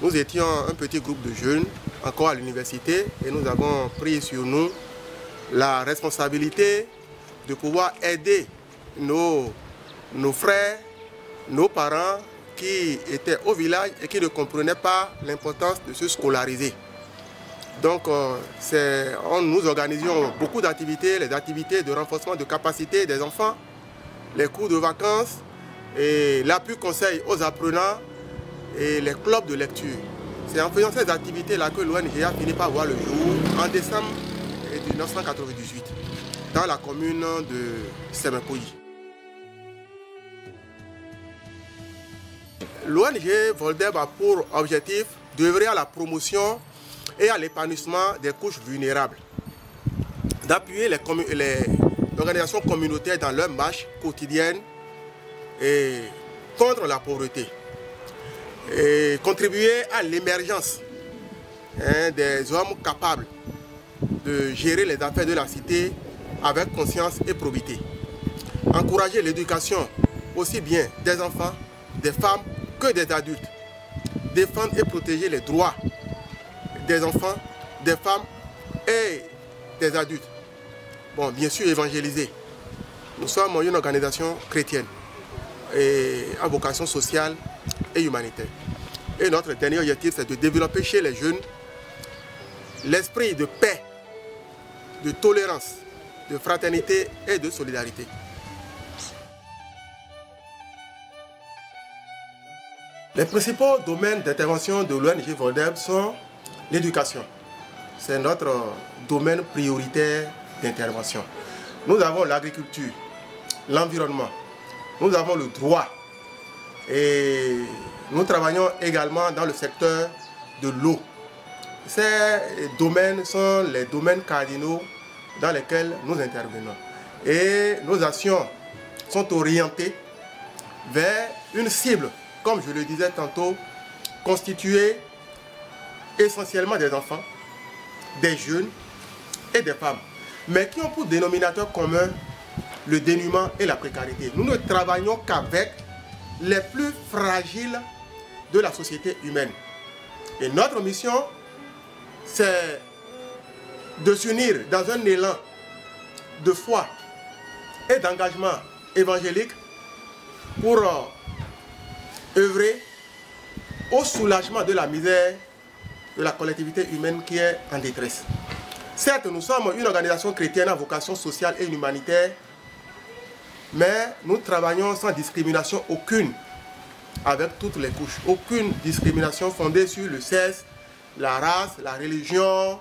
Nous étions un petit groupe de jeunes, encore à l'université, et nous avons pris sur nous la responsabilité de pouvoir aider nos frères, nos parents qui étaient au village et qui ne comprenaient pas l'importance de se scolariser. Donc, nous organisions beaucoup d'activités, les activités de renforcement de capacité des enfants, les cours de vacances, et l'appui conseil aux apprenants et les clubs de lecture. C'est en faisant ces activités-là que l'ONG a fini par voir le jour en décembre 1998 dans la commune de Semepoyi. L'ONG Voldeb a pour objectif d'œuvrer à la promotion et à l'épanouissement des couches vulnérables, d'appuyer les organisations communautaires dans leur marche quotidienne et contre la pauvreté, et contribuer à l'émergence des hommes capables de gérer les affaires de la cité avec conscience et probité. Encourager l'éducation aussi bien des enfants, des femmes que des adultes. Défendre et protéger les droits des enfants, des femmes et des adultes. Bon, bien sûr, évangéliser. Nous sommes une organisation chrétienne et à vocation sociale et humanitaire. Et notre dernier objectif, c'est de développer chez les jeunes l'esprit de paix, de tolérance, de fraternité et de solidarité. Les principaux domaines d'intervention de l'ONG Voldeb sont l'éducation. C'est notre domaine prioritaire d'intervention. Nous avons l'agriculture, l'environnement, nous avons le droit et nous travaillons également dans le secteur de l'eau. Ces domaines sont les domaines cardinaux dans lesquels nous intervenons. Et nos actions sont orientées vers une cible, comme je le disais tantôt, constituée essentiellement des enfants, des jeunes et des femmes, mais qui ont pour dénominateur commun le dénuement et la précarité. Nous ne travaillons qu'avec les plus fragiles de la société humaine. Et notre mission, c'est de s'unir dans un élan de foi et d'engagement évangélique pour œuvrer au soulagement de la misère de la collectivité humaine qui est en détresse. Certes, nous sommes une organisation chrétienne à vocation sociale et humanitaire, mais nous travaillons sans discrimination aucune avec toutes les couches. Aucune discrimination fondée sur le sexe, la race, la religion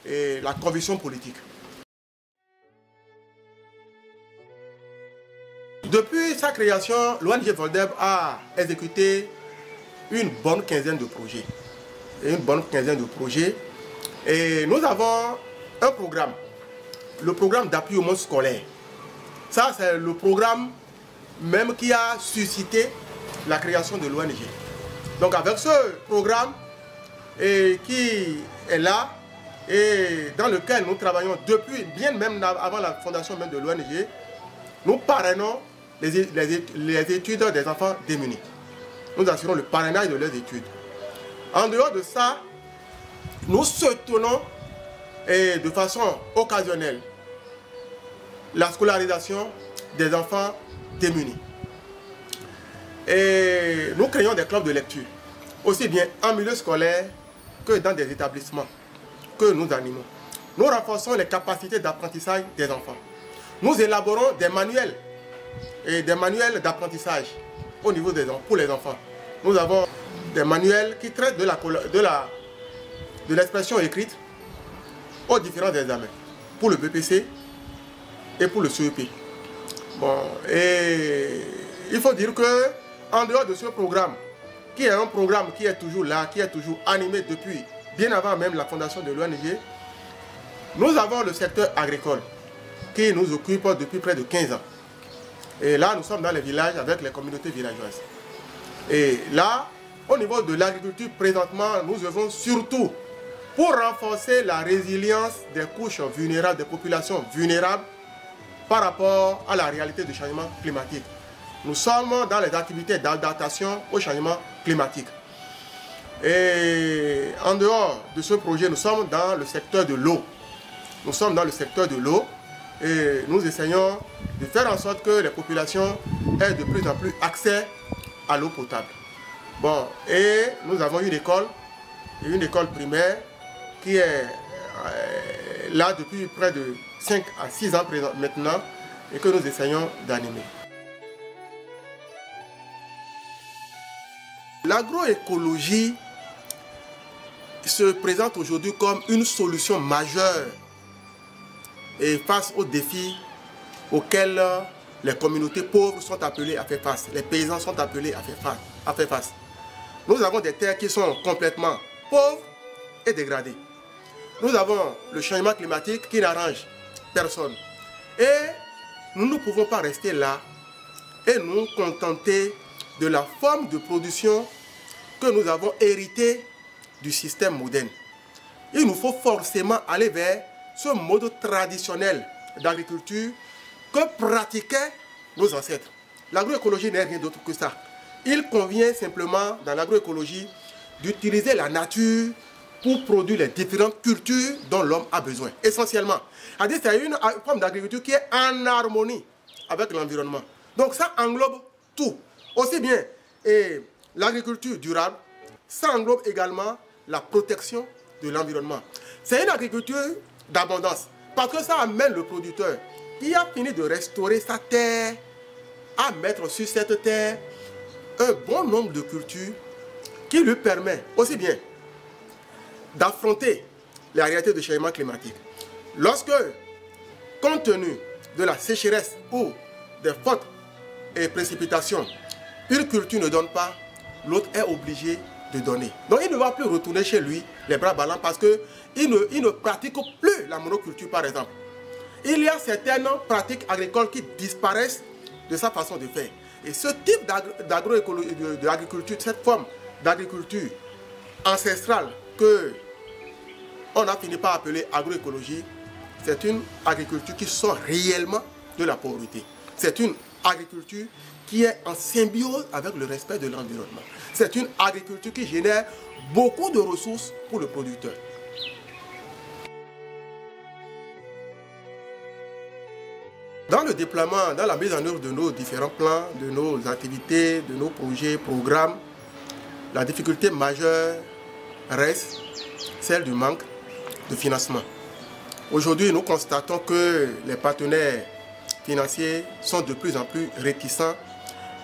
et la conviction politique. Depuis sa création, l'ONG Voldeb a exécuté une bonne quinzaine de projets. Et nous avons un programme, le programme d'appui au monde scolaire. Ça, c'est le programme même qui a suscité la création de l'ONG. Donc avec ce programme qui est là et dans lequel nous travaillons depuis, bien même avant la fondation même de l'ONG, nous parrainons les études des enfants démunis. Nous assurons le parrainage de leurs études. En dehors de ça, nous soutenons de façon occasionnelle la scolarisation des enfants démunis. Et nous créons des clubs de lecture, aussi bien en milieu scolaire que dans des établissements que nous animons. Nous renforçons les capacités d'apprentissage des enfants. Nous élaborons des manuels d'apprentissage au niveau pour les enfants. Nous avons des manuels qui traitent de l'expression écrite aux différents examens, pour le BPC et pour le CEP. Bon, et il faut dire que en dehors de ce programme, qui est un programme qui est toujours là, qui est toujours animé depuis bien avant même la fondation de l'ONG, nous avons le secteur agricole qui nous occupe depuis près de 15 ans. Et là, nous sommes dans les villages avec les communautés villageoises. Et là, au niveau de l'agriculture, présentement, nous œuvrons surtout pour renforcer la résilience des couches vulnérables, des populations vulnérables par rapport à la réalité du changement climatique. Nous sommes dans les activités d'adaptation au changement climatique. Et en dehors de ce projet, nous sommes dans le secteur de l'eau. Nous sommes dans le secteur de l'eau et nous essayons de faire en sorte que les populations aient de plus en plus accès à l'eau potable. Bon, et nous avons une école primaire qui est là depuis près de 5 à 6 ans maintenant et que nous essayons d'animer. L'agroécologie se présente aujourd'hui comme une solution majeure et face aux défis auxquels les communautés pauvres sont appelées à faire face, les paysans sont appelés à faire face. Nous avons des terres qui sont complètement pauvres et dégradées. Nous avons le changement climatique qui n'arrange personne. Et nous ne pouvons pas rester là et nous contenter de la forme de production que nous avons héritée du système moderne. Il nous faut forcément aller vers ce mode traditionnel d'agriculture que pratiquaient nos ancêtres. L'agroécologie n'est rien d'autre que ça. Il convient simplement dans l'agroécologie d'utiliser la nature pour produire les différentes cultures dont l'homme a besoin, essentiellement. C'est une forme d'agriculture qui est en harmonie avec l'environnement. Donc ça englobe tout. Aussi bien l'agriculture durable, ça englobe également la protection de l'environnement. C'est une agriculture d'abondance, parce que ça amène le producteur qui a fini de restaurer sa terre à mettre sur cette terre un bon nombre de cultures qui lui permet aussi bien d'affronter les réalités du changement climatique. Lorsque, compte tenu de la sécheresse ou des fortes précipitations, une culture ne donne pas, l'autre est obligé de donner. Donc il ne va plus retourner chez lui les bras ballants parce qu'il ne pratique plus la monoculture par exemple. Il y a certaines pratiques agricoles qui disparaissent de sa façon de faire. Et ce type d'agriculture, cette forme d'agriculture ancestrale que on a fini par appeler agroécologie, c'est une agriculture qui sort réellement de la pauvreté. C'est une agriculture qui est en symbiose avec le respect de l'environnement. C'est une agriculture qui génère beaucoup de ressources pour le producteur. Dans le déploiement, dans la mise en œuvre de nos différents plans, de nos activités, de nos projets, programmes, la difficulté majeure reste celle du manque de financement. Aujourd'hui, nous constatons que les partenaires financiers sont de plus en plus réticents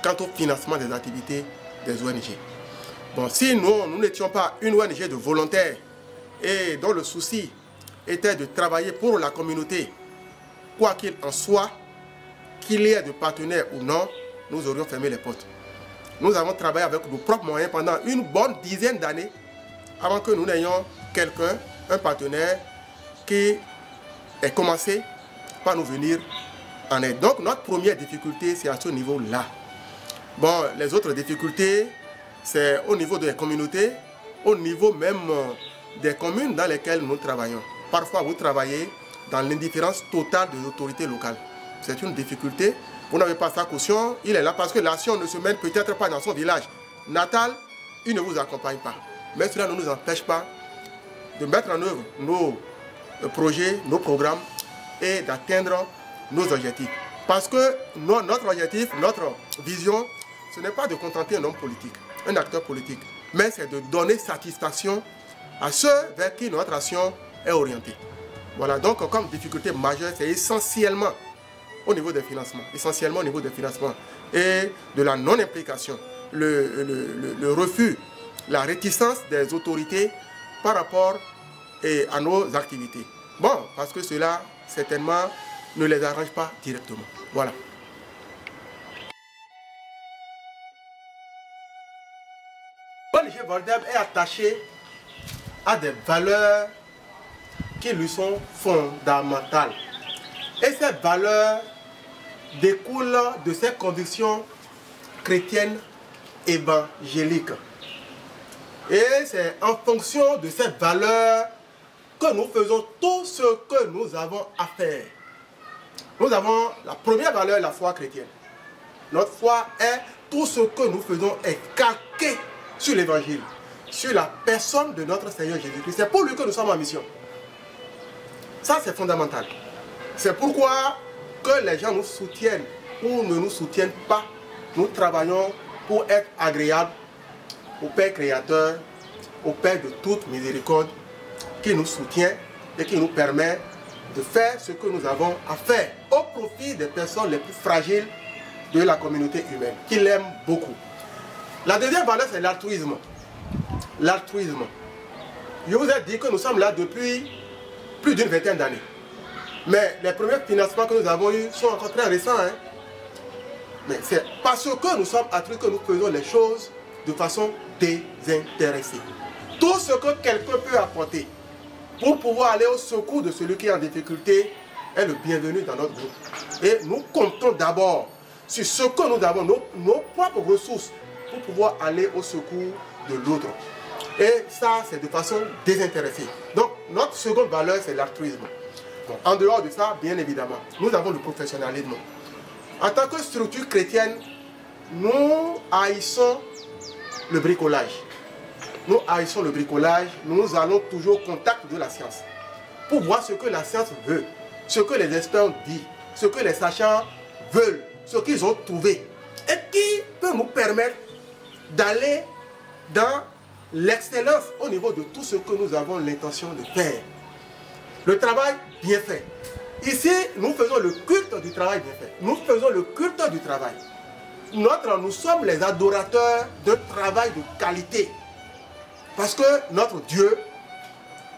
quant au financement des activités des ONG. Bon, si nous n'étions pas une ONG de volontaires et dont le souci était de travailler pour la communauté, quoi qu'il en soit, qu'il y ait de partenaires ou non, nous aurions fermé les portes. Nous avons travaillé avec nos propres moyens pendant une bonne dizaine d'années avant que nous n'ayons quelqu'un, un partenaire, qui ait commencé par nous venir en aide. Donc notre première difficulté, c'est à ce niveau-là. Bon, les autres difficultés, c'est au niveau des communautés, au niveau même des communes dans lesquelles nous travaillons. Parfois, vous travaillez dans l'indifférence totale de l'autorité locale. C'est une difficulté. Vous n'avez pas sa caution, il est là parce que l'action ne se mène peut-être pas dans son village natal, il ne vous accompagne pas. Mais cela ne nous empêche pas de mettre en œuvre nos projets, nos programmes et d'atteindre nos objectifs. Parce que notre objectif, notre vision, ce n'est pas de contenter un homme politique, un acteur politique, mais c'est de donner satisfaction à ceux vers qui notre action est orientée. Voilà, donc comme difficulté majeure, c'est essentiellement au niveau des financements, et de la non-implication, le refus, la réticence des autorités par rapport à nos activités. Bon, parce que cela, certainement, ne les arrange pas directement. Voilà. L'ONG Voldeb est attaché à des valeurs qui lui sont fondamentales. Et ces valeurs découlent de ses convictions chrétiennes évangéliques. Et c'est en fonction de ces valeurs que nous faisons tout ce que nous avons à faire. Nous avons la première valeur, la foi chrétienne. Notre foi est tout ce que nous faisons est calqué sur l'évangile. sur la personne de notre Seigneur Jésus-Christ. C'est pour lui que nous sommes en mission. Ça, c'est fondamental. C'est pourquoi que les gens nous soutiennent ou ne nous soutiennent pas, nous travaillons pour être agréables au Père Créateur, au Père de toute miséricorde, qui nous soutient et qui nous permet de faire ce que nous avons à faire au profit des personnes les plus fragiles de la communauté humaine, qui l'aiment beaucoup. La deuxième valeur, c'est l'altruisme. L'altruisme. Je vous ai dit que nous sommes là depuis plus d'une vingtaine d'années. Mais les premiers financements que nous avons eus sont encore très récents. Hein? Mais c'est parce que nous sommes altruistes que nous faisons les choses de façon désintéressée. Tout ce que quelqu'un peut apporter pour pouvoir aller au secours de celui qui est en difficulté est le bienvenu dans notre groupe. Et nous comptons d'abord sur ce que nous avons, nos propres ressources, pour pouvoir aller au secours de l'autre. Et ça, c'est de façon désintéressée. Donc, notre seconde valeur, c'est l'altruisme. Bon, en dehors de ça, bien évidemment, nous avons le professionnalisme. En tant que structure chrétienne, nous haïssons le bricolage. Nous haïssons le bricolage, nous allons toujours au contact de la science pour voir ce que la science veut, ce que les experts disent, ce que les sachants veulent, ce qu'ils ont trouvé et qui peut nous permettre d'aller dans l'excellence au niveau de tout ce que nous avons l'intention de faire. Le travail bien fait. Ici, nous faisons le culte du travail bien fait. Nous faisons le culte du travail. Nous sommes les adorateurs de travail de qualité. Parce que notre Dieu,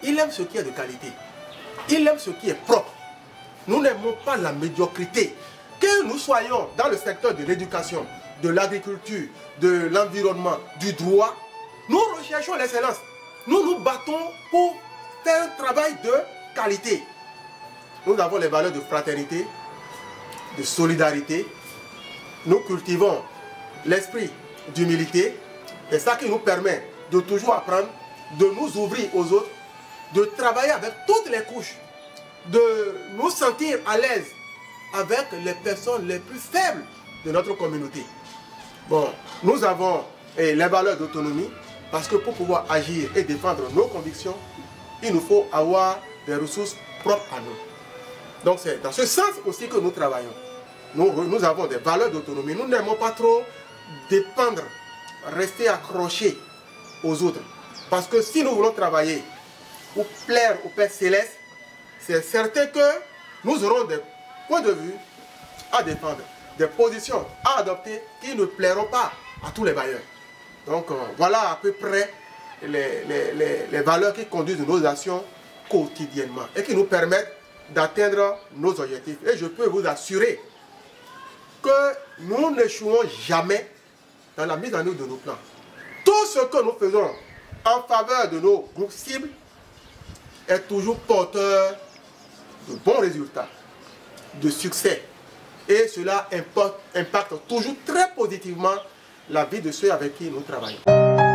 il aime ce qui est de qualité. Il aime ce qui est propre. Nous n'aimons pas la médiocrité. Que nous soyons dans le secteur de l'éducation, de l'agriculture, de l'environnement, du droit, nous recherchons l'excellence. Nous nous battons pour faire un travail de qualité. Nous avons les valeurs de fraternité, de solidarité. Nous cultivons l'esprit d'humilité. Et ça qui nous permet de toujours apprendre, de nous ouvrir aux autres, de travailler avec toutes les couches, de nous sentir à l'aise avec les personnes les plus faibles de notre communauté. Bon, nous avons les valeurs d'autonomie, parce que pour pouvoir agir et défendre nos convictions, il nous faut avoir des ressources propres à nous. Donc c'est dans ce sens aussi que nous travaillons. Nous avons des valeurs d'autonomie. Nous n'aimons pas trop dépendre, rester accrochés aux autres. Parce que si nous voulons travailler pour plaire au Père Céleste, c'est certain que nous aurons des points de vue à défendre, des positions à adopter qui ne plairont pas à tous les bailleurs. Donc voilà à peu près les valeurs qui conduisent nos actions quotidiennement et qui nous permettent d'atteindre nos objectifs. Et je peux vous assurer que nous n'échouons jamais dans la mise en œuvre de nos plans. Tout ce que nous faisons en faveur de nos groupes cibles est toujours porteur de bons résultats, de succès. Et cela impacte toujours très positivement la vie de ceux avec qui nous travaillons.